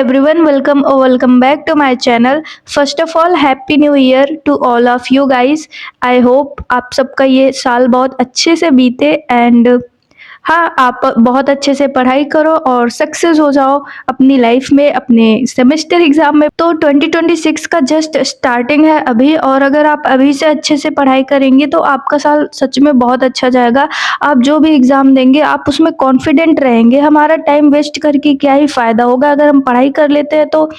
everyone, welcome back to my channel. First of all, happy new year to all of you guys. I hope आप सबका ये साल बहुत अच्छे से बीते एंड हाँ, आप बहुत अच्छे से पढ़ाई करो और सक्सेस हो जाओ अपनी लाइफ में, अपने सेमेस्टर एग्जाम में। तो 2026 का जस्ट स्टार्टिंग है अभी, और अगर आप अभी से अच्छे से पढ़ाई करेंगे तो आपका साल सच में बहुत अच्छा जाएगा। आप जो भी एग्जाम देंगे आप उसमें कॉन्फिडेंट रहेंगे। हमारा टाइम वेस्ट करके क्या ही फायदा होगा, अगर हम पढ़ाई कर लेते हैं तो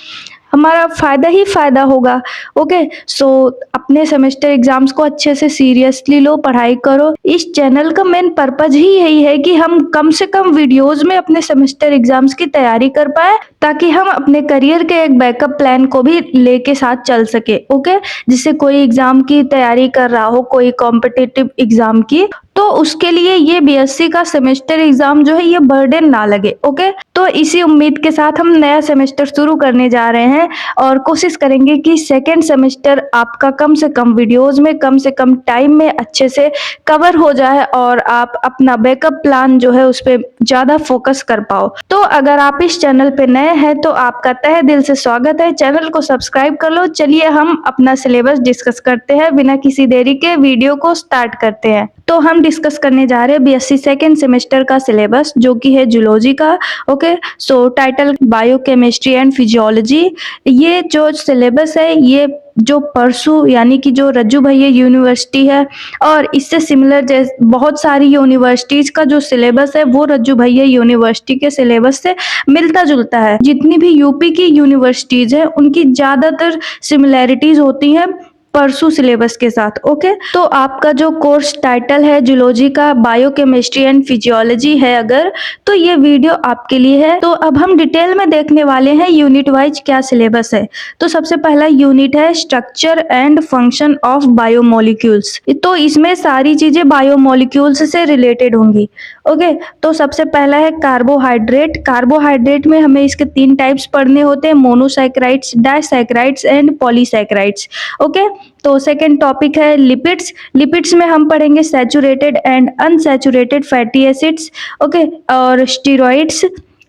हमारा फायदा ही फायदा होगा। ओके, सो अपने सेमेस्टर एग्जाम्स को अच्छे से सीरियसली लो, पढ़ाई करो। इस चैनल का मेन पर्पज ही यही है कि हम कम से कम वीडियोस में अपने सेमेस्टर एग्जाम्स की तैयारी कर पाए, ताकि हम अपने करियर के एक बैकअप प्लान को भी लेके साथ चल सके। ओके, जिससे कोई एग्जाम की तैयारी कर रहा हो, कोई कॉम्पिटिटिव एग्जाम की, तो उसके लिए ये बीएससी का सेमेस्टर एग्जाम जो है ये बर्डन ना लगे। ओके, तो इसी उम्मीद के साथ हम नया सेमेस्टर शुरू करने जा रहे हैं और कोशिश करेंगे कि सेकेंड सेमेस्टर आपका कम से कम वीडियोस में, कम से कम टाइम में अच्छे से कवर हो जाए और आप अपना बैकअप प्लान जो है उस पर ज्यादा फोकस कर पाओ। तो अगर आप इस चैनल पे नए हैं तो आपका तहे दिल से स्वागत है, चैनल को सब्सक्राइब कर लो। चलिए हम अपना सिलेबस डिस्कस करते हैं, बिना किसी देरी के वीडियो को स्टार्ट करते हैं। तो हम डिस्कस करने जा रहे हैं बीएससी सेकेंड सेमेस्टर का सिलेबस, जो कि है जूलॉजी का। Okay, so title biochemistry and physiology. ये जो सिलेबस है ये जो परसू यानी कि जो रज्जू भैया यूनिवर्सिटी है और इससे सिमिलर बहुत सारी यूनिवर्सिटीज का जो सिलेबस है वो रज्जू भैया यूनिवर्सिटी के सिलेबस से मिलता जुलता है। जितनी भी यूपी की यूनिवर्सिटीज है उनकी ज्यादातर सिमिलैरिटीज होती हैं परसू सिलेबस के साथ। ओके, तो आपका जो कोर्स टाइटल है जूलॉजी का बायोकेमिस्ट्री एंड फिजियोलॉजी है अगर, तो ये वीडियो आपके लिए है। तो अब हम डिटेल में देखने वाले हैं यूनिट वाइज क्या सिलेबस है। तो सबसे पहला यूनिट है structure and function of biomolecules. तो इसमें सारी चीजें बायोमोलिक्यूल्स से रिलेटेड होंगी। ओके, तो सबसे पहला है कार्बोहाइड्रेट। कार्बोहाइड्रेट में हमें इसके 3 टाइप्स पढ़ने होते हैं, monosaccharides, disaccharides and polysaccharides. Okay, तो सेकेंड टॉपिक है लिपिड्स। लिपिड्स में हम पढ़ेंगे saturated and unsaturated fatty acids. Okay, और स्टीरॉइड्स।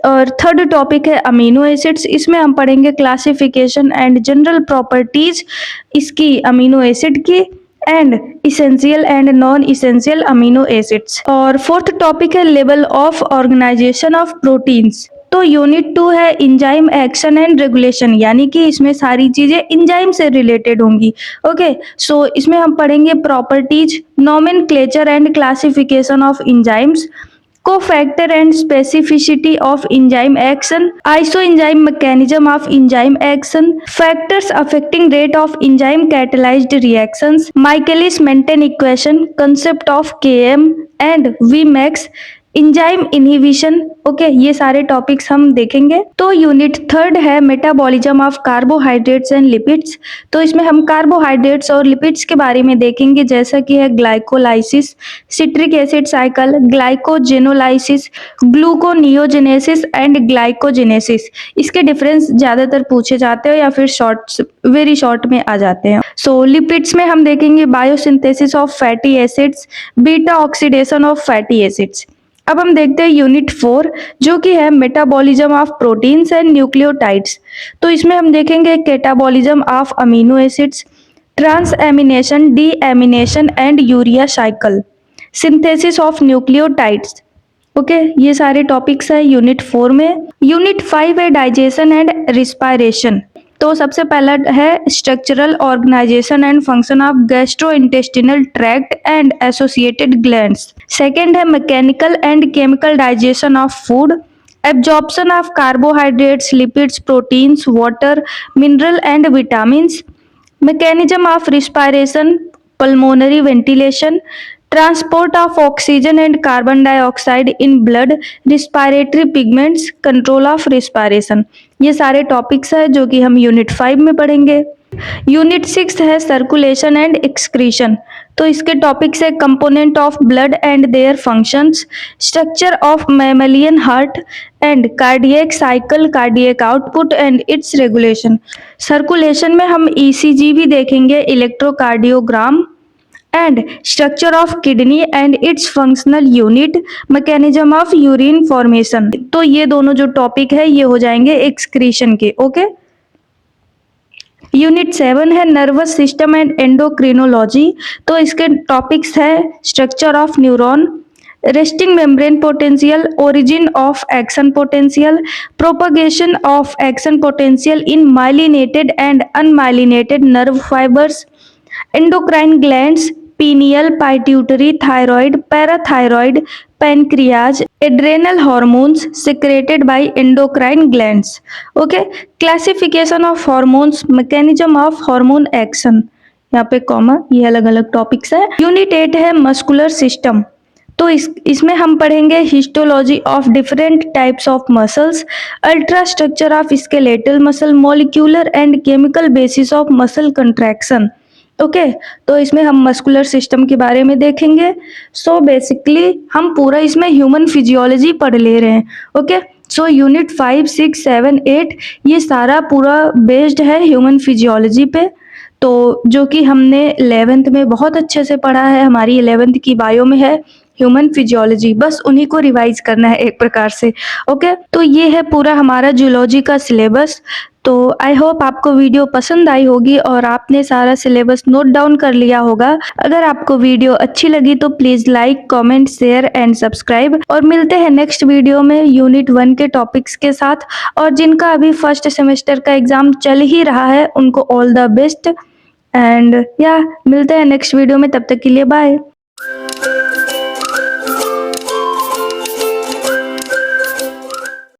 और थर्ड टॉपिक है अमीनो एसिड्स। इसमें हम पढ़ेंगे क्लासिफिकेशन एंड जनरल प्रॉपर्टीज इसकी अमीनो एसिड की, and essential and non essential amino acids. और फोर्थ टॉपिक है level of organisation of proteins. तो यूनिट 2 है इंजाइम एक्शन एंड रेगुलेशन, यानी कि इसमें सारी चीजें इंजाइम से रिलेटेड होंगी। ओके, सो इसमें हम पढ़ेंगे properties, nomenclature and classification of enzymes, cofactor and specificity of enzyme action, isoenzyme mechanism of enzyme action, factors affecting rate of enzyme catalysed reactions, Michaelis Menten equation, concept of KM and Vmax, enzyme inhibition. Okay, ये सारे topics हम देखेंगे। तो unit 3 है metabolism of carbohydrates and lipids. तो इसमें हम carbohydrates और लिपिड्स के बारे में देखेंगे, जैसा कि है glycolysis, citric acid cycle, glycogenolysis, gluconeogenesis and glycogenesis. इसके डिफरेंस ज्यादातर पूछे जाते हैं या फिर वेरी शॉर्ट में आ जाते हैं। सो लिपिड्स में हम देखेंगे biosynthesis of fatty acids, beta oxidation of fatty acids. अब हम देखते हैं यूनिट 4, जो कि है metabolism of proteins and nucleotides. तो इसमें हम देखेंगे catabolism of amino acids, transamination, deamination and urea cycle, synthesis of nucleotides. Okay, ये सारे टॉपिक्स है यूनिट 4 में। यूनिट 5 है डाइजेशन एंड रिस्पायरेशन। तो सबसे पहला है structural organisation and function of gastrointestinal tract and associated glands. Second है mechanical and chemical digestion of food, absorption of carbohydrates, lipids, proteins, water, mineral and vitamins, mechanism of respiration, pulmonary ventilation, transport of oxygen and carbon dioxide in blood, respiratory pigments, control of respiration. ये सारे topics है जो कि हम unit 5 में पढ़ेंगे। Unit 6 है circulation and excretion. तो इसके टॉपिक्स है component of blood and their functions, structure of mammalian heart and cardiac cycle, cardiac output and it's regulation. Circulation में हम ईसीजी भी देखेंगे, electrocardiogram and structure of kidney and it's functional unit, mechanism of urine formation. तो ये दोनों जो topic है ये हो जाएंगे एक्सक्रीशन के। ओके, यूनिट 7 है नर्वस सिस्टम एंड एंडोक्रिनोलॉजी। तो इसके टॉपिक्स है structure of neuron, resting membrane potential, origin of action potential, propagation of action potential in myelinated and unmyelinated nerve fibres, endocrine glands, pineal, pituitary, thyroid, parathyroid, pancreas, adrenal hormones secreted by endocrine glands. Okay, classification of hormones, mechanism of hormone action, यहाँ पे comma, ये अलग अलग topics है। Unit 8 है muscular system. तो इसमें हम पढ़ेंगे histology of different types of muscles, ultra structure of skeletal muscle, molecular and chemical basis of muscle contraction. Okay, तो इसमें हम मस्कुलर सिस्टम के बारे में देखेंगे। सो बेसिकली हम पूरा इसमें ह्यूमन फिजियोलॉजी पढ़ ले रहे हैं। ओके, सो यूनिट 5, 6, 7, 8 ये सारा पूरा बेस्ड है ह्यूमन फिजियोलॉजी पे। तो जो कि हमने 11th में बहुत अच्छे से पढ़ा है, हमारी 11th की बायो में है ह्यूमन फिजियोलॉजी, बस उन्हीं को रिवाइज करना है एक प्रकार से। ओके, तो ये है पूरा हमारा जूलॉजी का सिलेबस। तो आई होप आपको वीडियो पसंद आई होगी और आपने सारा सिलेबस नोट डाउन कर लिया होगा। अगर आपको वीडियो अच्छी लगी तो please like, comment, share and subscribe, और मिलते हैं नेक्स्ट वीडियो में यूनिट 1 के टॉपिक्स के साथ। और जिनका अभी फर्स्ट सेमेस्टर का एग्जाम चल ही रहा है उनको ऑल द बेस्ट, एंड या मिलते हैं नेक्स्ट वीडियो में। तब तक के लिए बाय।